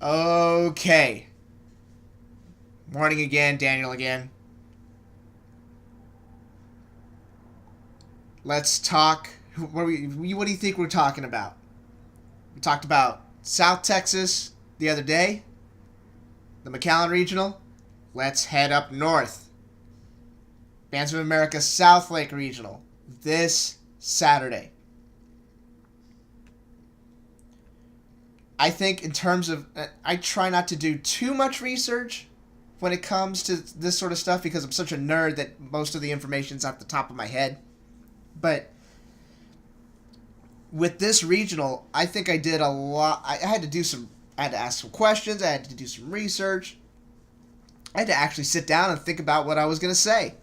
Okay. Morning again, Daniel again. Let's talk. What do you think we're talking about? We talked about South Texas the other day, the McAllen Regional. Let's head up north. Bands of America Southlake Regional this Saturday. I think in terms of, I try not to do too much research when it comes to this sort of stuff because I'm such a nerd that most of the information's at the top of my head. But with this regional, I think I did a lot. I had to ask some questions. I had to do some research. I had to actually sit down and think about what I was going to say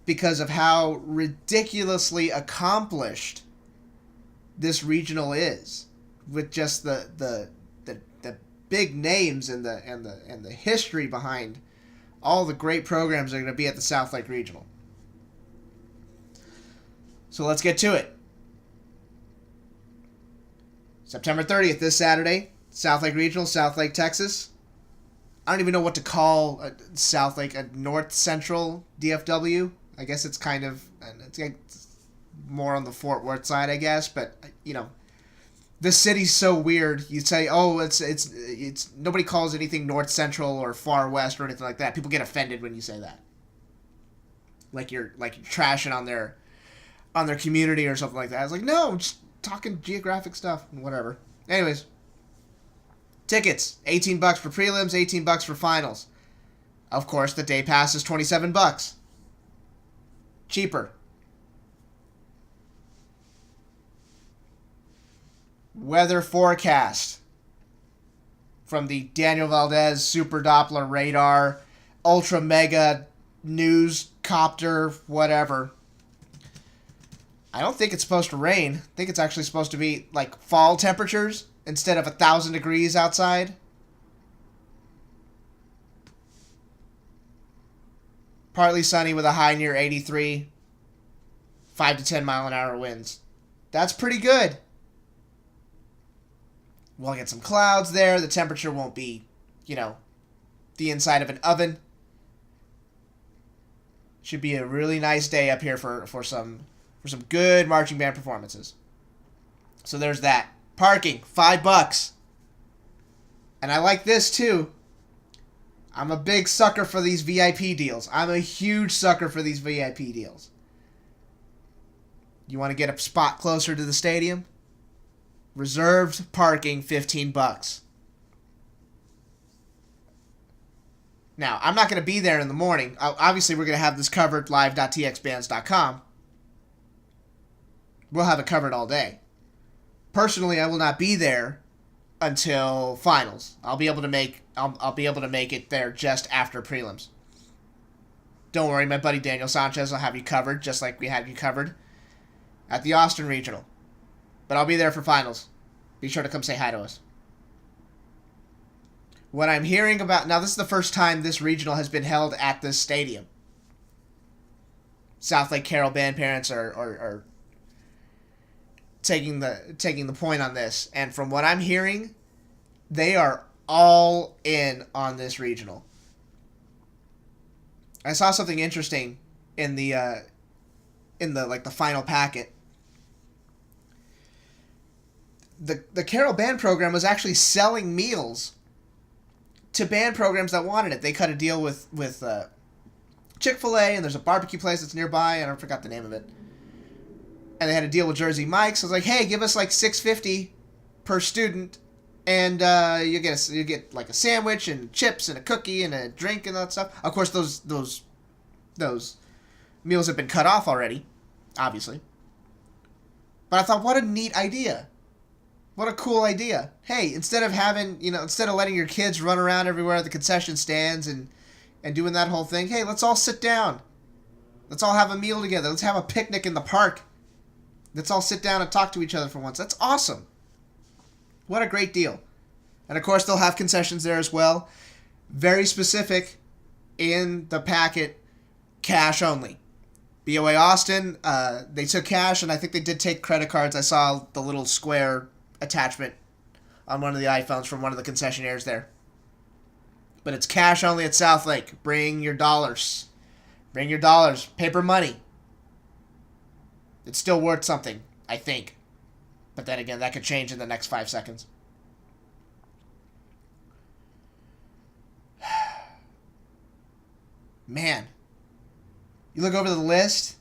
because of how ridiculously accomplished this regional is, with just the big names and the history behind all the great programs that are going to be at the Southlake Regional. So let's get to it. September 30th, this Saturday, Southlake Regional, Southlake, Texas. I don't even know what to call Southlake, a North Central DFW. I guess it's kind of, it's more on the Fort Worth side, I guess, but, the city's so weird. You say, oh, it's nobody calls anything North Central or Far West or anything like that. People get offended when you say that. Like you're trashing on their community or something like that. I was like, no, I'm just talking geographic stuff and whatever. Anyways, tickets, $18 for prelims, $18 for finals. Of course, the day pass is $27. Cheaper. Weather forecast from the Daniel Valdez Super Doppler Radar Ultra Mega News Copter whatever. I don't think it's supposed to rain. I think it's actually supposed to be like fall temperatures instead of 1,000 degrees outside. Partly sunny with a high near 83. 5 to 10 mile an hour winds. That's pretty good. We'll get some clouds there. The temperature won't be, the inside of an oven. Should be a really nice day up here for some good marching band performances. So there's that. Parking, $5. And I like this too. I'm a big sucker for these VIP deals. I'm a huge sucker for these VIP deals. You want to get a spot closer to the stadium? Reserved parking, $15. Now, I'm not going to be there in the morning. Obviously, we're going to have this covered live.txbands.com. We'll have it covered all day. Personally, I will not be there until finals. I'll be able to make it there just after prelims. Don't worry, my buddy Daniel Sanchez will have you covered, just like we had you covered at the Austin Regional. But I'll be there for finals. Be sure to come say hi to us. What I'm hearing about... Now, this is the first time this regional has been held at this stadium. Southlake Carroll band parents are taking the point on this. And from what I'm hearing, they are all in on this regional. I saw something interesting in the final packet. The Carroll band program was actually selling meals to band programs that wanted it. They cut a deal with Chick-fil-A, and there's a barbecue place that's nearby, and I forgot the name of it. And they had a deal with Jersey Mike's. I was like, hey, give us like $6.50 per student, and you get like a sandwich and chips and a cookie and a drink and all that stuff. Of course, those meals have been cut off already, obviously. But I thought, what a neat idea. What a cool idea. Hey, instead of letting your kids run around everywhere at the concession stands and doing that whole thing, hey, let's all sit down. Let's all have a meal together. Let's have a picnic in the park. Let's all sit down and talk to each other for once. That's awesome. What a great deal. And of course, they'll have concessions there as well. Very specific in the packet, cash only. BOA Austin, they took cash, and I think they did take credit cards. I saw the little square attachment on one of the iPhones from one of the concessionaires there. But it's cash only at Southlake. Bring your dollars. Bring your dollars. Paper money. It's still worth something, I think. But then again, that could change in the next 5 seconds. Man. You look over the list.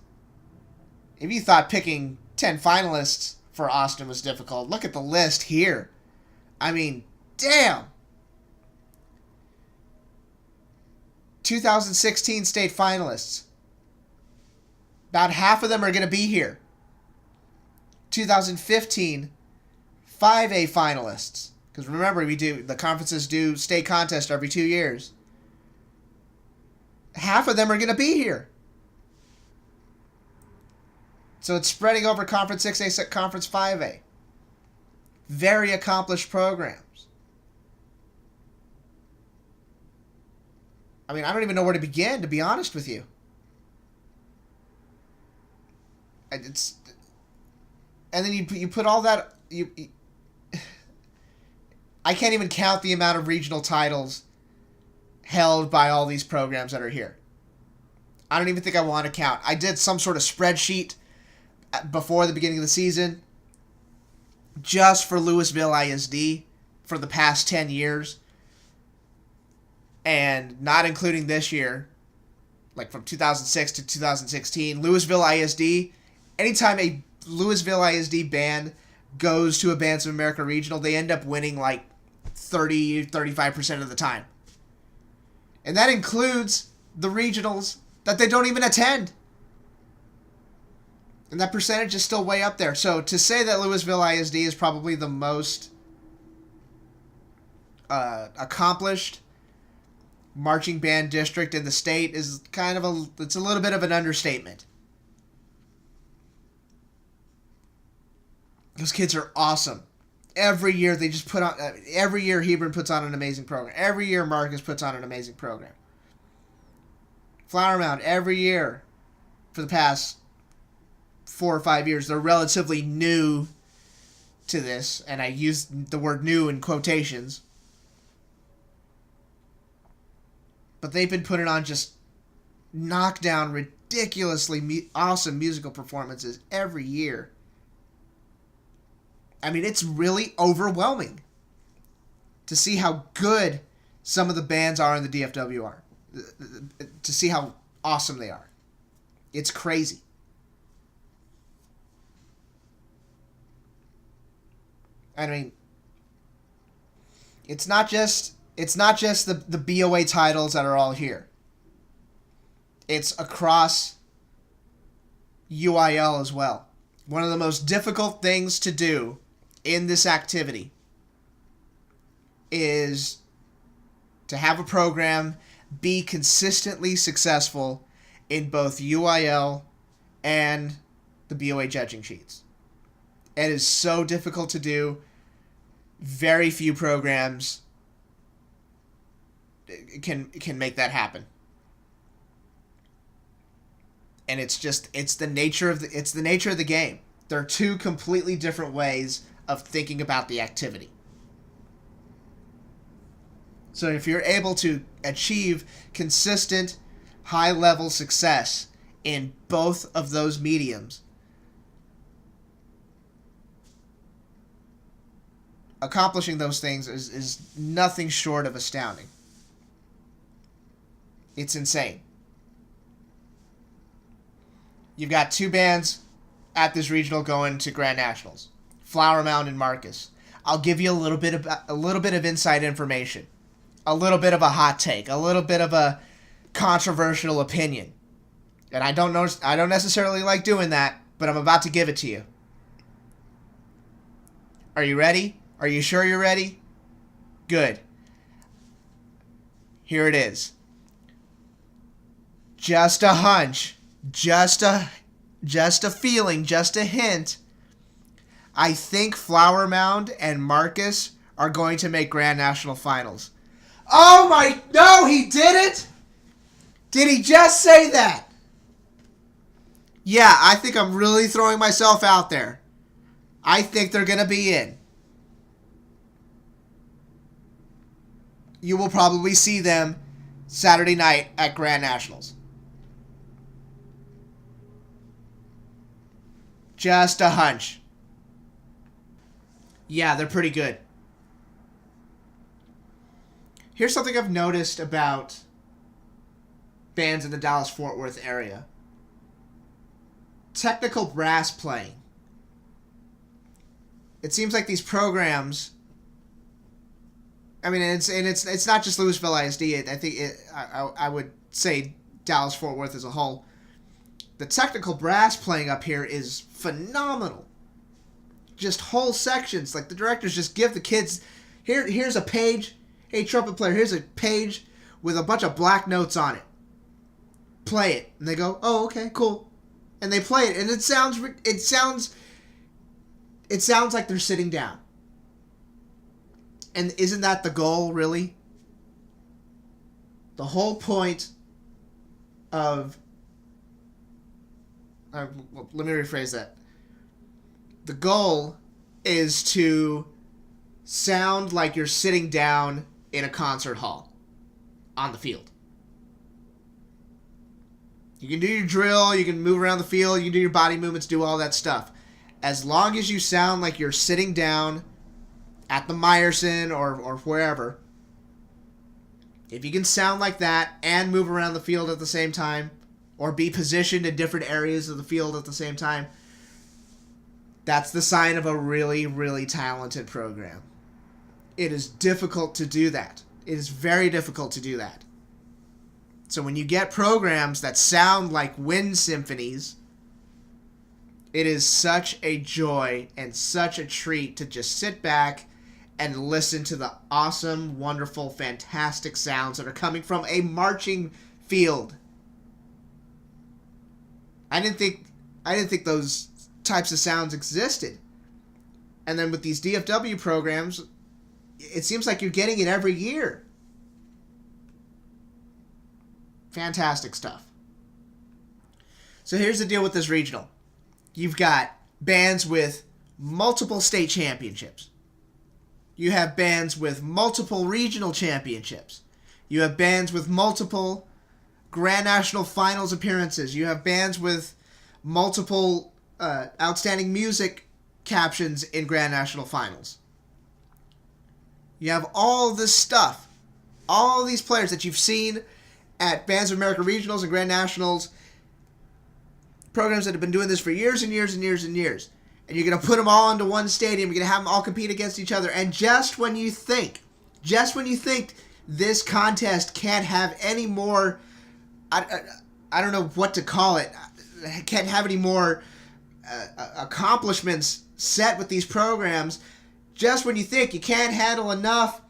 If you thought picking 10 finalists for Austin was difficult, look at the list here. I mean, damn. 2016 state finalists. About half of them are going to be here. 2015 5A finalists. Because remember, the conferences do state contest every 2 years. Half of them are going to be here. So it's spreading over Conference 6A, Conference 5A. Very accomplished programs. I mean, I don't even know where to begin, to be honest with you. And then you put all that... I can't even count the amount of regional titles held by all these programs that are here. I don't even think I want to count. I did some sort of spreadsheet before the beginning of the season just for Louisville ISD for the past 10 years. And not including this year, like from 2006 to 2016, Louisville ISD, anytime a Louisville ISD band goes to a Bands of America Regional, they end up winning like 30-35% of the time. And that includes the regionals that they don't even attend. And that percentage is still way up there. So to say that Louisville ISD is probably the most accomplished marching band district in the state is it's a little bit of an understatement. Those kids are awesome. Every year they just put on, every year Hebron puts on an amazing program. Every year Marcus puts on an amazing program. Flower Mound, every year for the past 4 or 5 years, they're relatively new to this, and I use the word new in quotations. But they've been putting on just knockdown, ridiculously awesome musical performances every year. I mean, it's really overwhelming to see how good some of the bands are in the DFW are. To see how awesome they are. It's crazy. I mean, it's not just the BOA titles that are all here. It's across UIL as well. One of the most difficult things to do in this activity is to have a program be consistently successful in both UIL and the BOA judging sheets. It is so difficult to do. Very few programs can make that happen. And it's the nature of the game. There are two completely different ways of thinking about the activity. So if you're able to achieve consistent, high-level success in both of those mediums, accomplishing those things is nothing short of astounding. It's insane. You've got 2 bands at this regional going to Grand Nationals, Flower Mound and Marcus. I'll give you a little bit of inside information, a little bit of a hot take, a little bit of a controversial opinion, and I don't necessarily like doing that, but I'm about to give it to you. Are you ready? Are you sure you're ready? Good. Here it is. Just a hunch, just a feeling, just a hint. I think Flower Mound and Marcus are going to make Grand National Finals. Oh my, no, he didn't? Did he just say that? Yeah, I think I'm really throwing myself out there. I think they're going to be in. you will probably see them Saturday night at Grand Nationals. Just a hunch. Yeah, they're pretty good. Here's something I've noticed about bands in the Dallas-Fort Worth area. Technical brass playing. It seems like these programs, I mean, it's not just Louisville ISD. I think I would say Dallas-Fort Worth as a whole. The technical brass playing up here is phenomenal. Just whole sections. Like, the directors just give the kids, here's a page. Hey, trumpet player, here's a page with a bunch of black notes on it. Play it. And they go, oh, okay, cool. And they play it, and it sounds like they're sitting down. And isn't that the goal, really? The whole point of... let me rephrase that. The goal is to sound like you're sitting down in a concert hall on the field. You can do your drill, you can move around the field, you can do your body movements, do all that stuff. As long as you sound like you're sitting down at the Meyerson or wherever, if you can sound like that and move around the field at the same time, or be positioned in different areas of the field at the same time, that's the sign of a really, really talented program. It is difficult to do that. It is very difficult to do that. So when you get programs that sound like wind symphonies, it is such a joy and such a treat to just sit back and listen to the awesome, wonderful, fantastic sounds that are coming from a marching field. I didn't think those types of sounds existed. And then with these DFW programs, it seems like you're getting it every year. Fantastic stuff. So here's the deal with this regional. You've got bands with multiple state championships. You have bands with multiple regional championships. You have bands with multiple Grand National Finals appearances. You have bands with multiple outstanding music captions in Grand National Finals. You have all this stuff. All these players that you've seen at Bands of America Regionals and Grand Nationals, programs that have been doing this for years and years and years and years. And you're going to put them all into one stadium. You're going to have them all compete against each other. And just when you think this contest can't have any more, I don't know what to call it, can't have any more accomplishments set with these programs, just when you think you can't handle enough,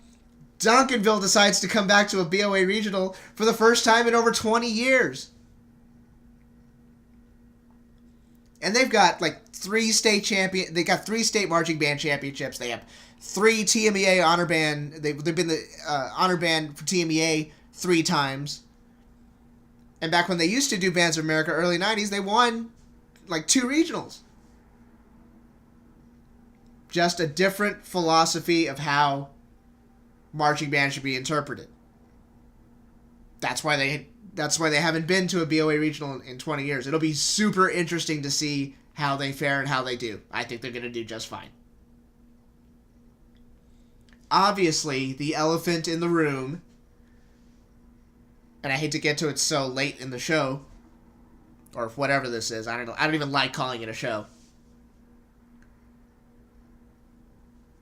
Duncanville decides to come back to a BOA Regional for the first time in over 20 years. And they've got like they got 3 state marching band championships. They have 3 TMEA honor band. They've been the honor band for TMEA 3 times. And back when they used to do Bands of America, early 90s, they won like 2 regionals. Just a different philosophy of how marching band should be interpreted. That's why they haven't been to a BOA Regional in 20 years. It'll be super interesting to see how they fare and how they do. I think they're going to do just fine. Obviously, the elephant in the room, and I hate to get to it so late in the show, or whatever this is. I don't even like calling it a show.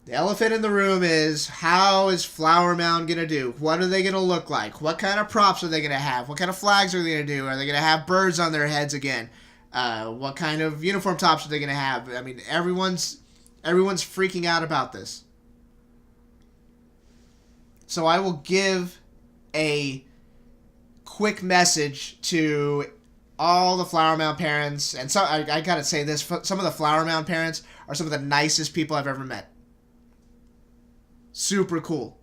The elephant in the room is, how is Flower Mound going to do? What are they going to look like? What kind of props are they going to have? What kind of flags are they going to do? Are they going to have birds on their heads again? What kind of uniform tops are they going to have? I mean, everyone's freaking out about this. So I will give a quick message to all the Flower Mound parents. And so I got to say this, some of the Flower Mound parents are some of the nicest people I've ever met. Super cool.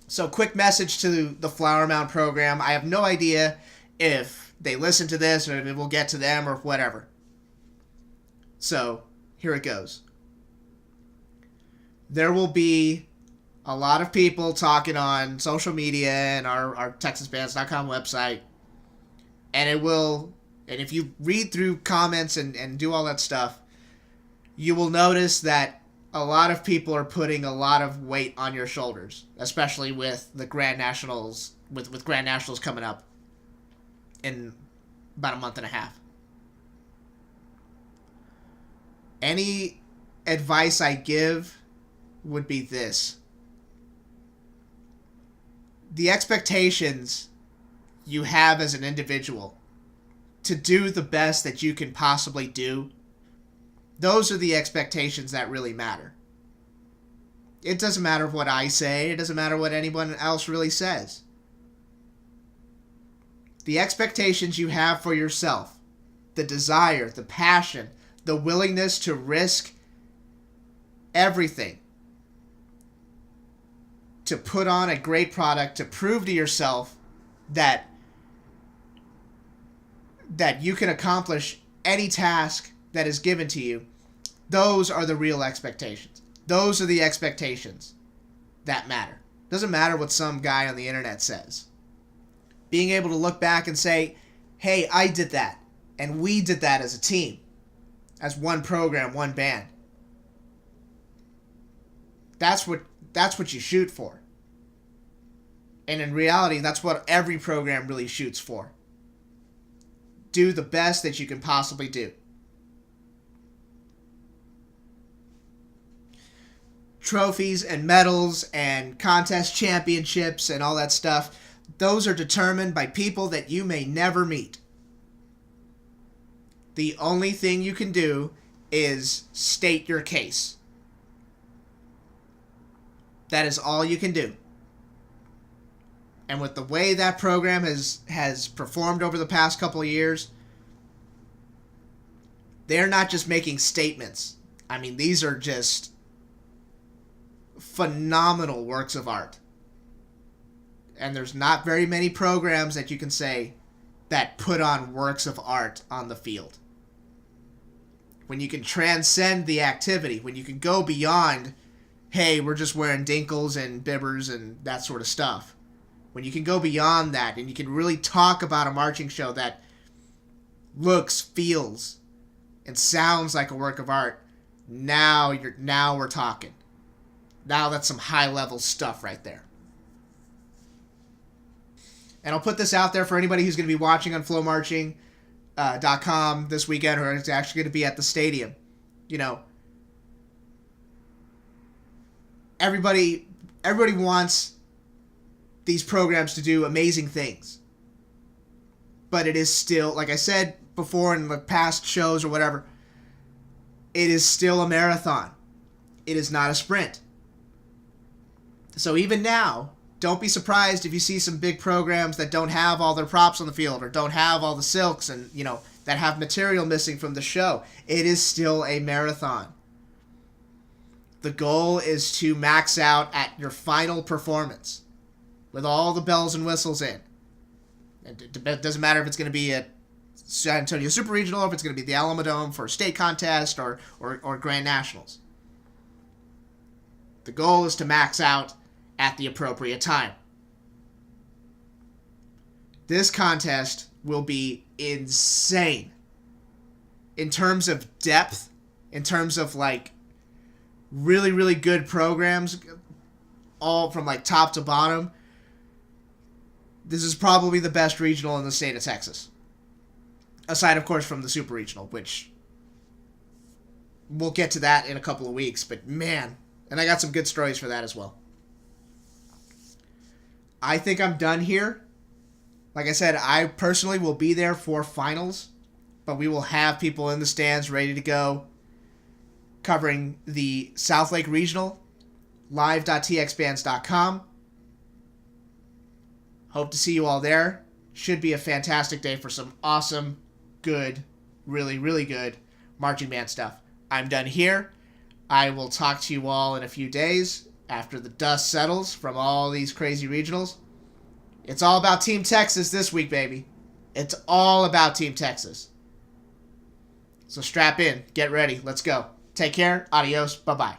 So, quick message to the Flower Mound program. I have no idea if they listen to this or if it will get to them or whatever. So, here it goes. There will be a lot of people talking on social media and our TexasBands.com website, and if you read through comments and do all that stuff, you will notice that a lot of people are putting a lot of weight on your shoulders, especially with the Grand Nationals, with Grand Nationals coming up in about a month and a half. Any advice I give would be this. The expectations you have as an individual to do the best that you can possibly do, those are the expectations that really matter. It doesn't matter what I say. It doesn't matter what anyone else really says. The expectations you have for yourself, the desire, the passion, the willingness to risk everything to put on a great product, to prove to yourself that you can accomplish any task that is given to you, those are the real expectations. Those are the expectations that matter. Doesn't matter what some guy on the internet says. Being able to look back and say, hey, I did that, and we did that as a team, as one program, one band. That's what you shoot for. And in reality, that's what every program really shoots for. Do the best that you can possibly do. Trophies and medals and contest championships and all that stuff, those are determined by people that you may never meet. The only thing you can do is state your case. That is all you can do. And with the way that program has performed over the past couple of years, they're not just making statements. I mean, these are just phenomenal works of art. And there's not very many programs that you can say that put on works of art on the field. When you can transcend the activity, when you can go beyond, hey, we're just wearing dinkles and bibbers and that sort of stuff. When you can go beyond that and you can really talk about a marching show that looks, feels, and sounds like a work of art, now we're talking. Now that's some high-level stuff right there. And I'll put this out there for anybody who's going to be watching on flowmarching.com this weekend, or is actually going to be at the stadium. You know, everybody wants these programs to do amazing things. But it is still, like I said before in the past shows or whatever, it is still a marathon. It is not a sprint. So even now, don't be surprised if you see some big programs that don't have all their props on the field or don't have all the silks and, you know, that have material missing from the show. It is still a marathon. The goal is to max out at your final performance with all the bells and whistles in. It doesn't matter if it's going to be at San Antonio Super Regional or if it's going to be the Alamodome for a state contest or Grand Nationals. The goal is to max out at the appropriate time. This contest will be insane in terms of depth, in terms of like really, really good programs, all from like top to bottom. This is probably the best regional in the state of Texas. Aside, of course, from the Super Regional, which we'll get to that in a couple of weeks. But man, and I got some good stories for that as well. I think I'm done here. Like I said, I personally will be there for finals, but we will have people in the stands ready to go covering the Southlake Regional, live.txbands.com. Hope to see you all there. Should be a fantastic day for some awesome, good, really, really good marching band stuff. I'm done here. I will talk to you all in a few days after the dust settles from all these crazy regionals. It's all about Team Texas this week, baby. It's all about Team Texas. So strap in. Get ready. Let's go. Take care. Adios. Bye-bye.